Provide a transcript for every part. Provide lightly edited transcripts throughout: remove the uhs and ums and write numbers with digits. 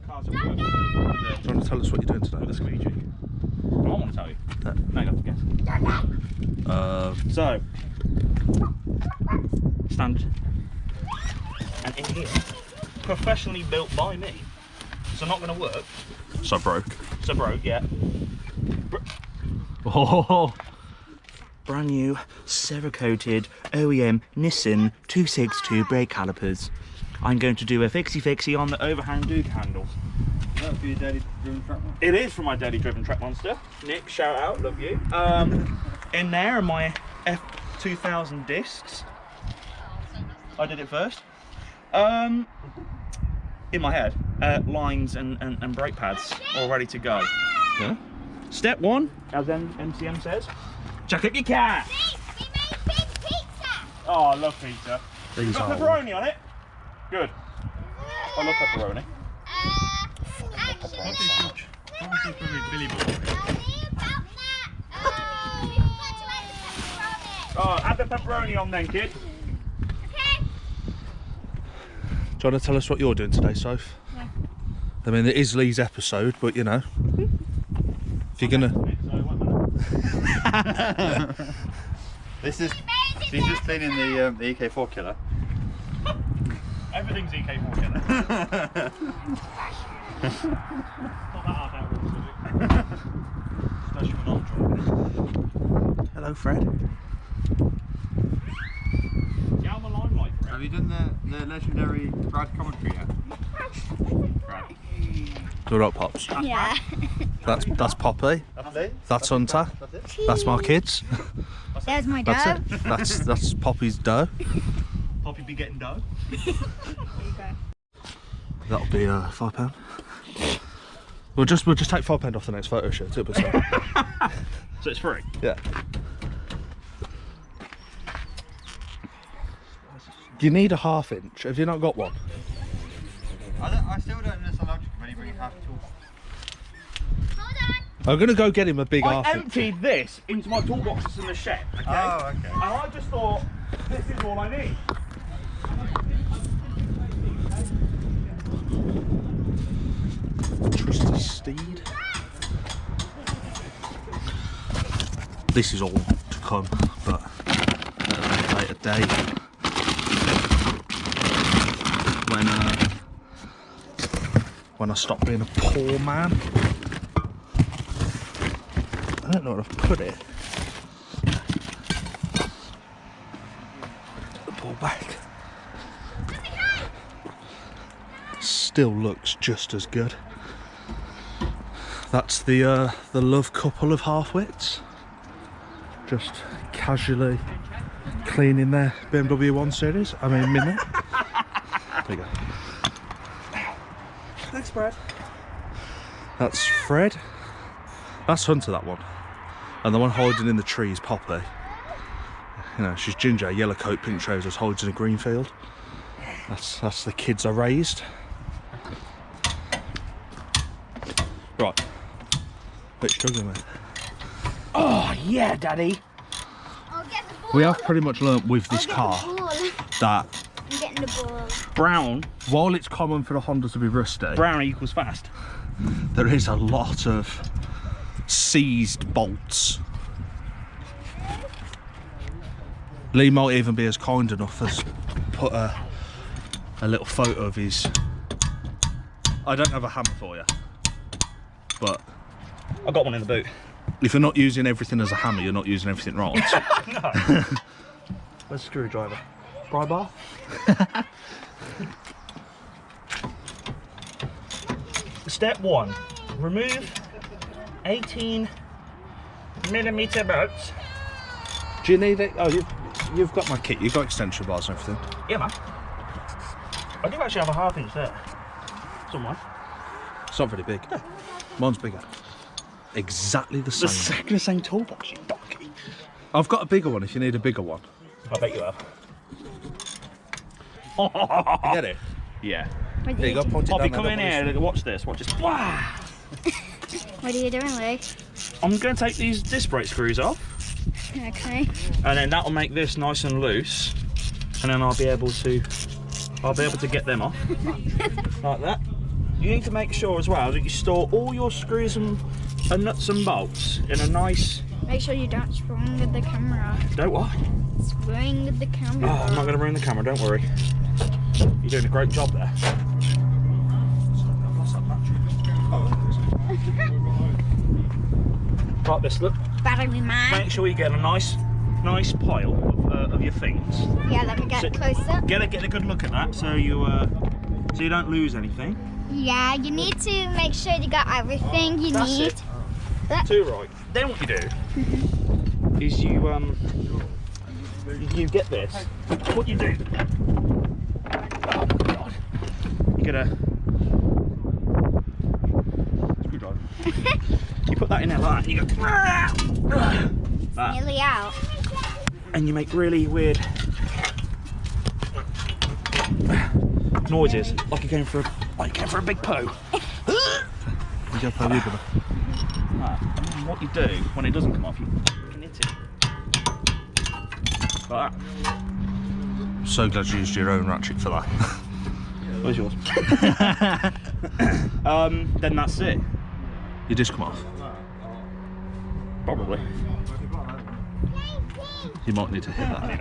cars at work. Do you want to tell us what you're doing today? With the squeegee. I want to tell you. No. No, you have to guess. So, standard. And in here, professionally built by me. So not going to work. So broke. So broke, yeah. Oh, Brand new cerakoted OEM Nissan 262 brake calipers. I'm going to do a fixie on the overhang Duke handles. Is that for your daddy driven truck one? It is for my daddy driven track monster. Nick, shout out, love you. In there are my F2000 discs. I did it first. In my head, lines and brake pads all ready to go. yeah. Step one, as MCM says, chuck up your car. We made big pizza. Oh, I love pizza. These Got are. pepperoni on it? Good. I love pepperoni. Actually, Obviously, probably Billy Boy. tell me about that. We forgot to add the pepperoni. Oh, add the pepperoni on then, kid. Okay. Do you want to tell us what you're doing today, Soph? Yeah. I mean, it is Lee's episode, but you know, if you're gonna. This is. She's just cleaning the EK4 killer. Everything's EK4 killer. Not that hard out rules, is it? Especially when I'm driving. Hello, Fred. Get out of the limelight, Fred. Have you done the legendary Brad commentary yet? Brad. We're up, Pops. Yeah. That's Poppy. That's it? That's Hunter. That's it? That's my kids. There's my That's dog. it. That's Poppy's dough. Poppy be getting dough. That'll be £5. We'll just take £5 off the next photo shoot. It'll be so. So it's free. Yeah. You need a 1/2 inch. Have you not got one? I still don't understand logic when you bring half a tool. Hold on. I'm gonna go get him a big I 1/2 inch. emptied this into my toolboxes in the shed, okay? Oh, okay. And I just thought, this is all I need. Trusty steed. This is all to come, but at a later date. When I stop being a poor man. I don't know where I've put it. Pull back. Still looks just as good. That's the love couple of half-wits. Just casually cleaning their BMW 1 Series. I mean Mini. There you go. Thanks, Brad. That's Fred. That's Hunter, that one. And the one hiding in the tree is Poppy. You know, she's ginger, yellow coat, pink trousers, hides in a green field. That's the kids I raised. Right. Bit struggling, mate. Oh, yeah, Daddy. I'll get the ball. We have pretty much learnt with this car I'll get the ball. that I'm getting the ball. Brown. while it's common for the Honda to be rusty, Brown equals fast. there is a lot of seized bolts. Lee might even be as kind enough as put a little photo of his. I don't have a hammer for you, but I got one in the boot. if you're not using everything as a hammer, you're not using everything right. No. Where's the screwdriver? Pry bar? Step 1. Remove 18mm bolts. Do you need it? Oh, you've got my kit. You've got extension bars and everything. Yeah, man. I do actually have a 1/2 inch there. Somewhere. It's not very big. No. Mine's bigger. Exactly the same. The same toolbox, you donkey. I've got a bigger one if you need a bigger one. I bet you have. You get it? Yeah. There you go, point it Poppy, down come there, in don't here. worry. Watch this. Watch this. Wow. What are you doing, Luke? I'm going to take these disc brake screws off, Okay. and then that will make this nice and loose, and then I'll be able to get them off like that. you need to make sure as well that you store all your screws and nuts and bolts in a nice... Make sure you don't swing with the camera. Don't what? Swing with the camera. Oh, I'm not going to ruin the camera, don't worry. You're doing a great job there. Like this, look. Battery man. Make sure you get a nice pile of your things. Yeah, let me get closer. Get a good look at that, so you don't lose anything. Yeah, you need to make sure you got everything you That's need. it. Too right. Then what you do is you get this. What you do? Oh God! You get a screwdriver. You put that in there like that. And you go. That. Nearly out. And you make really weird noises, like you're going for a big poo. You go play Uber. And what you do when it doesn't come off, you can hit it like that. So glad you used your own ratchet for that. Where's yours? Then that's it. Your disc come off. Probably. You might need to hit that.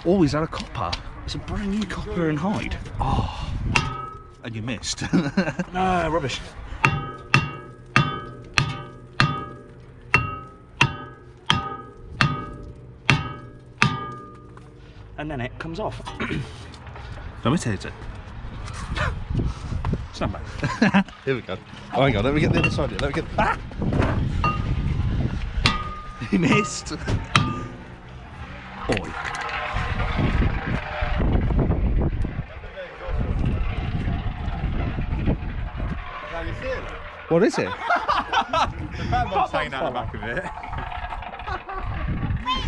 Oh, is that a copper? It's a brand new copper and hide. Oh, and you missed. No, rubbish. And then it comes off. Let me take it. Stand back. Here we go. Oh, hang on, let me get the other side of it. Let me get. Ah! He missed. Oi. What is it? The fan box hanging out the back of it.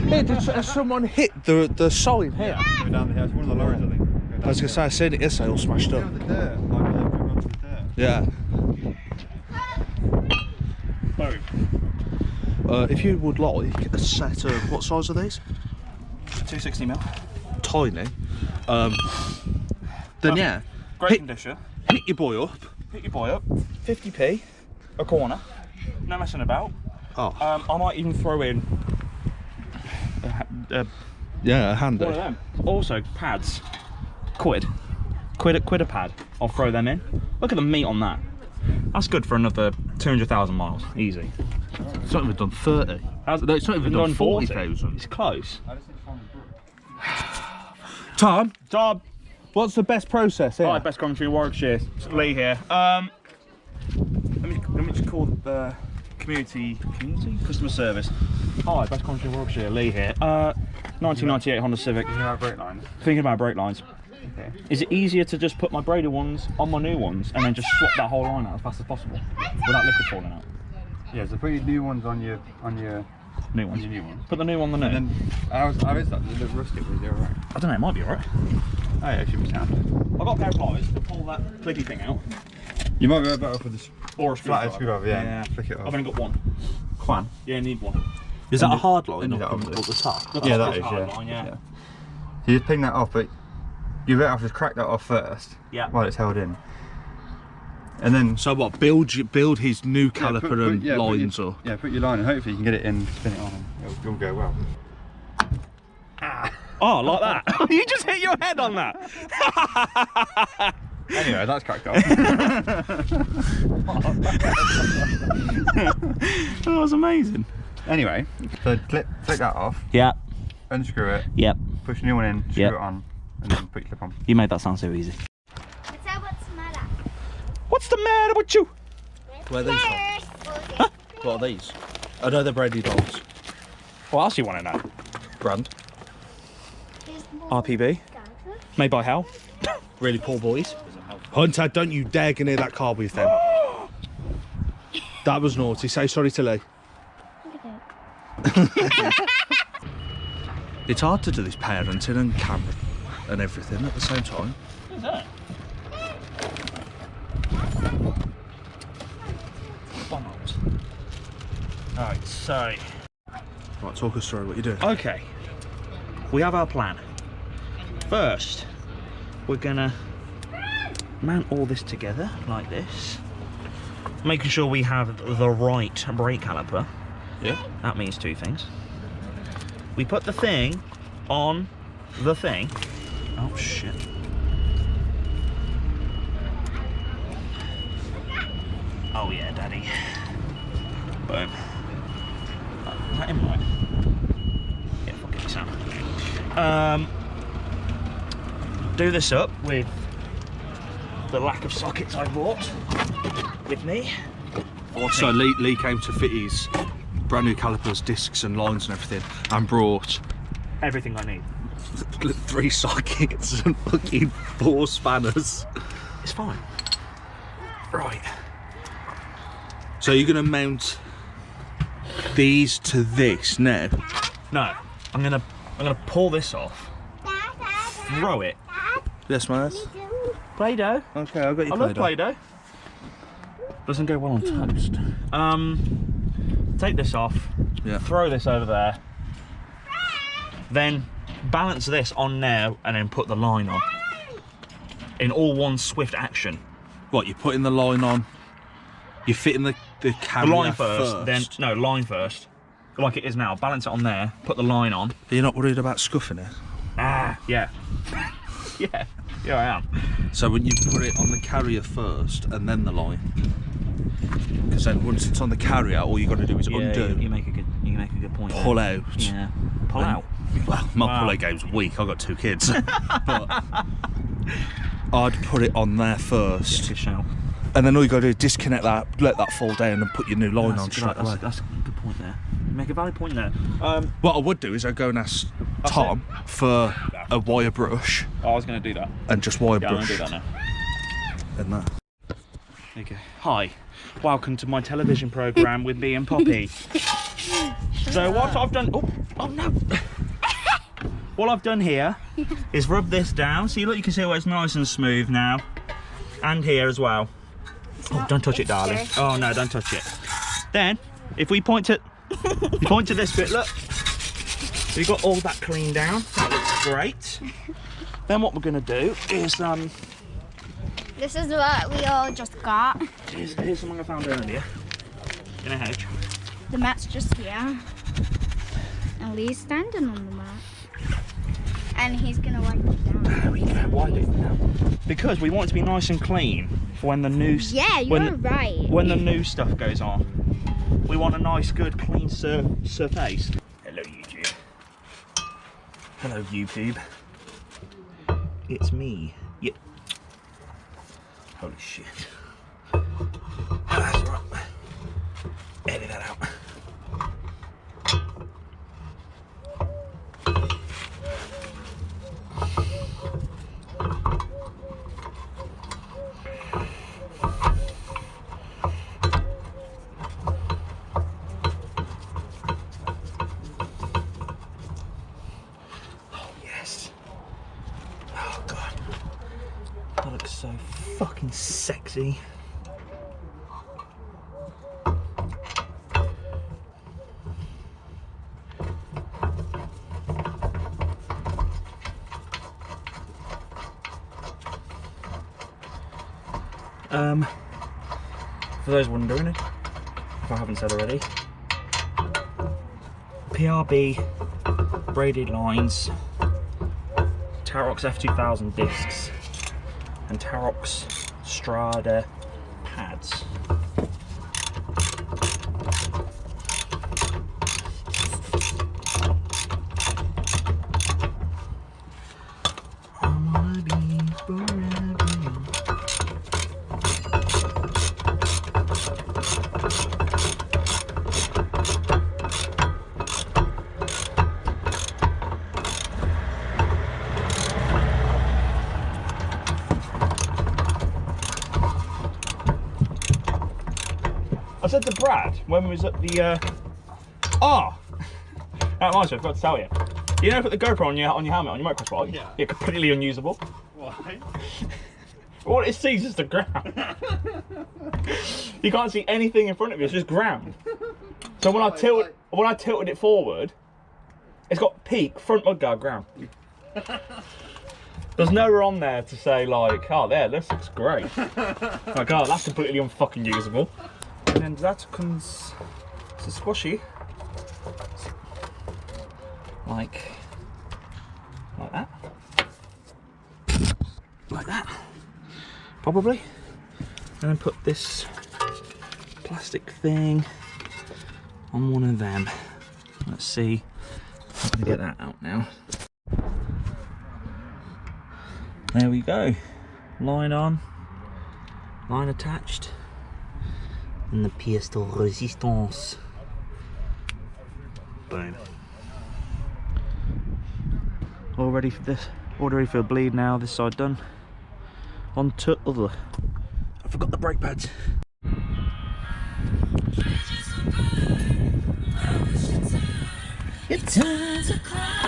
Hey, did someone hit the sign here? Going down the hill. It's one of the lorries, I think. I was going to say, I seen it yesterday, all smashed up. The dirt. Like, we've driven onto the dirt. Yeah. If you would like a set of, what size are these? 260mm. Tiny. Then yeah, Great condition. hit your boy up. Pick your boy up. 50p a corner. No messing about. Oh. I might even throw in Yeah, handy. one of them. Also, pads. Quid a pad. I'll throw them in. Look at the meat on that. That's good for another 200,000 miles. Easy. It's not even done 30. No, it's not even done 40,000. It's close. Tom, Job. what's the best process here? Hi, best country in Warwickshire. It's Lee here. Let me just call the community customer service. Hi, best country in Warwickshire. Lee here. 1998 Honda Civic. Thinking about brake lines. Thinking about brake lines. Okay. Is it easier to just put my braided ones on my new ones and then just swap that whole line out as fast as possible without liquid falling out? Yeah, so put your new ones on your New ones. new ones. Put the new on the new. And then how is that? Does it look rustic? Was it alright? I don't know, it might be alright. Oh yeah, it should be sound. I've got a pair of pliers to pull that clicky thing out. You might be better off with the Or a flathead screwdriver, yeah. Flick it I've off. only got one. Quan. Yeah, I need one. Is that a hard line and up that at the top? Yeah, that is, hard yeah. line, yeah. So you just ping that off, but you better have to crack that off first. Yeah. While it's held in. And then So what? Build his new caliper and lines, put or yeah, put your line and hopefully you can get it in, spin it on, and it'll go well. Oh, like that? You just hit your head on that. Anyway, that's cracked off. That was amazing. Anyway, so flick that off, Yeah. unscrew it, Yep. push a new one in, screw Yep. it on, and then put your clip on. You made that sound so easy. What's the matter? What's the matter with you? where are these from? What are these? I know they're Brady dolls. What else do you want to know? Brand. RPB. Made by Hal. Really poor boys. Hunter, don't you dare get near that car with them. That was naughty. Say sorry to Lee. It's hard to do this parenting and camera and everything at the same time. Who's that? Alright, so... Right, talk us through what you're doing. Okay. We have our plan. First, we're gonna mount all this together like this, making sure we have the right brake caliper. Yeah. That means two things. We put the thing on the thing. Oh shit. Oh yeah, daddy. Boom. Is that in right? Yeah, fuck it, Sam. Do this up with the lack of sockets I bought with me. So Lee came to fit his brand new calipers, discs and lines and everything, and brought Everything I need. 3 sockets and fucking 4 spanners. It's fine. Right. So you're gonna mount these to this now? No, I'm gonna pull this off, throw it. Yes, man. Play-Doh. Okay, I've got your I love Play-Doh. Doesn't go well on toast. Take this off. Yeah. Throw this over there. Then balance this on now and then put the line on. In all one swift action. What, you're putting the line on? You're fitting the carrier The line first, then no, line first. Like it is now. Balance it on there. Put the line on. You're not worried about scuffing it? Ah, yeah. Yeah. Yeah, I am. So when you put it on the carrier first and then the line, because then once it's on the carrier, all you got to do is undo. You make a good point. Pull there. out. Yeah. Pull out. Well, my pull out game's weak. I've got 2 kids. But I'd put it on there first. Yeah, good shout. And then all you got to do is disconnect that, let that fall down, and put your new line on straight away. That's a good point there. You make a valid point there. What I would do is I'd go and ask Tom for a wire brush I was going to do that. and just wire Yeah, I'm going brush to do that now. and that. There you go. Hi, welcome to my television programme with me and Poppy. So what I've done... Oh no! What I've done here is rub this down. See, look, you can see how it's nice and smooth now. And here as well. Oh, don't touch it, darling. Dirty. Oh no, don't touch it. Then, if we point to this bit, look, we've got all that cleaned down. That looks great. Then what we're gonna do is This is what we all just got. here's something I found earlier in a hedge. The mat's just here. And Lee's standing on the mat. And he's gonna wipe it down. There we go. Why do now? Because we want it to be nice and clean for when the new Yeah, you're right. when the new stuff goes on. We want a nice, good, clean surface. Hello, YouTube. Hello, YouTube. It's me. Yep. Holy shit. That's right. Edit that out. That looks so fucking sexy. For those wondering, if I haven't said already, PRB braided lines, Tarox F2000 discs, and Tarox Strada pads. I wanna be forever young. I said to Brad when we was at the that reminds me, I forgot to tell you. You know, put the GoPro on your helmet, on your motocross bike? Yeah. Yeah, completely unusable. Why? All it sees is the ground. You can't see anything in front of you, it's just ground. So when I tilted it forward, it's got peak, front mudguard, ground. There's nowhere on there to say like, oh there, this looks great. Like, oh, that's completely unfucking usable. And then that comes to squashy. Like that. Like that. Probably. And then put this plastic thing on one of them. Let's see. I'm gonna get that out now. There we go. Line on, line attached, and the pièce de résistance. Boom. All ready for this. All ready for a bleed now. This side done. On to other. I forgot the brake pads. It's time to cry.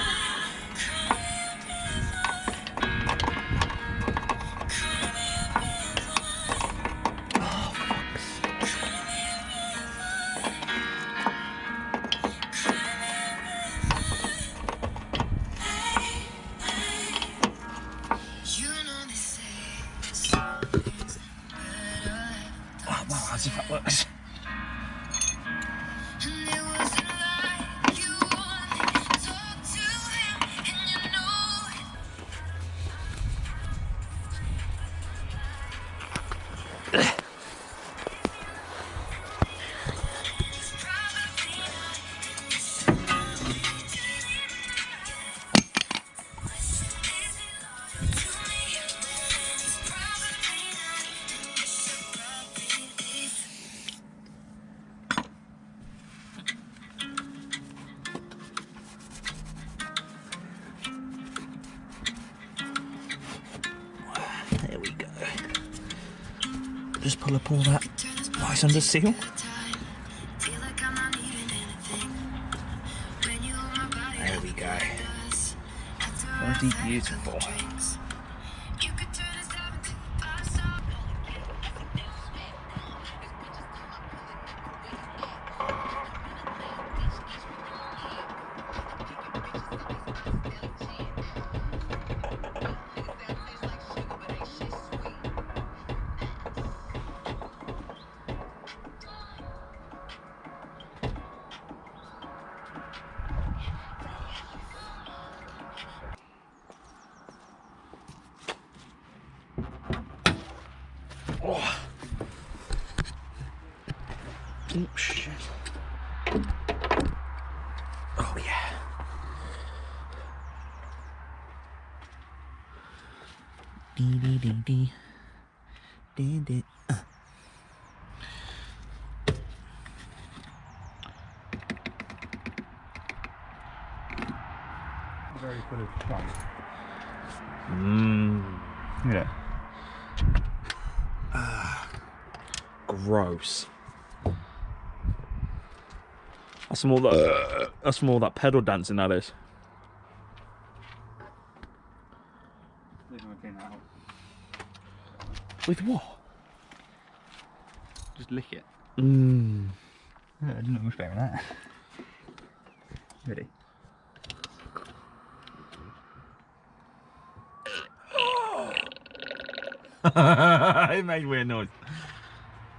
As if that works. There we go. Just pull up all that nice under seal. There we go. Bloody beautiful. Oh. Oh shit. Oh yeah. Dee dee dee dee. Dee dee. Very full of fun. Yeah. Gross. That's more that pedal dancing, that is. With what? Just lick it. Mmm. Yeah, I didn't know much better than that. Ready? It made weird noise.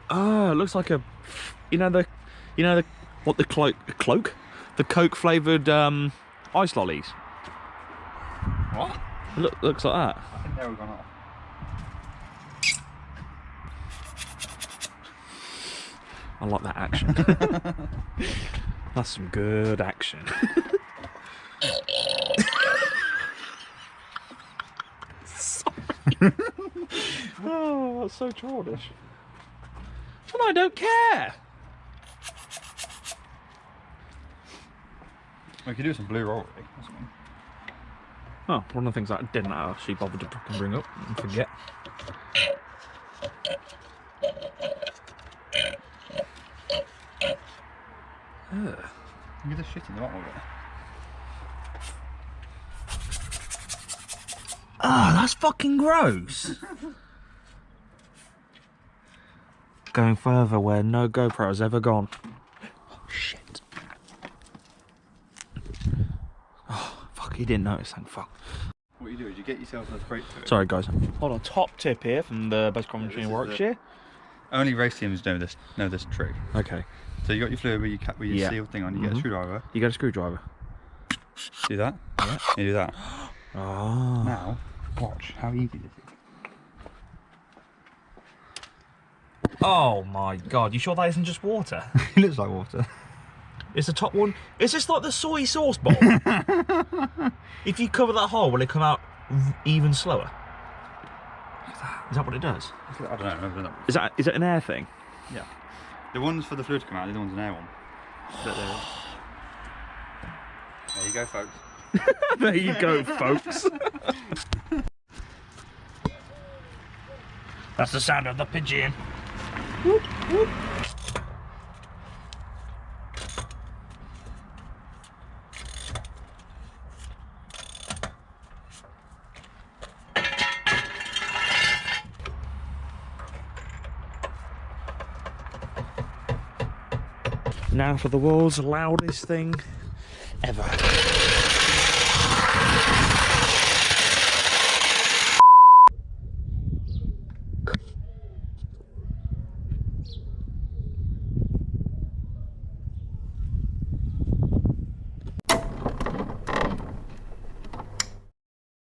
Oh, it looks like a, the Coke flavoured ice lollies. What? It looks like that. I think they were gone off. I like that action. That's some good action. Sorry. Oh, that's so childish. But I don't care. We could do some blue roll, really. That's what I mean. Oh, one of the things that I didn't actually bother to fucking bring up and forget. You get the shit in the bottom of it. Oh, that's fucking gross. Going further where no GoPro has ever gone. Oh, shit. Oh, fuck, he didn't notice, thank fuck. what you do is you get yourself a straight through. Sorry, guys. Hold on, top tip here from the best commentary in this is Warwickshire. Only race teams know this trick. Okay. So you got your fluid with your Yeah. sealed thing on. You get a screwdriver. You got a screwdriver. Do that. Yeah. You do that. Oh. Now, watch how easy this is. Oh my god, you sure that isn't just water? It looks like water. Is the top one... Is this like the soy sauce bowl? If you cover that hole, will it come out even slower? Is that what it does? I don't know. I don't know. Is it an air thing? Yeah. The ones for the fluid to come out, the other one's an air one. There you go, folks. There you go, folks. That's the sound of the pigeon. Now for the world's loudest thing ever.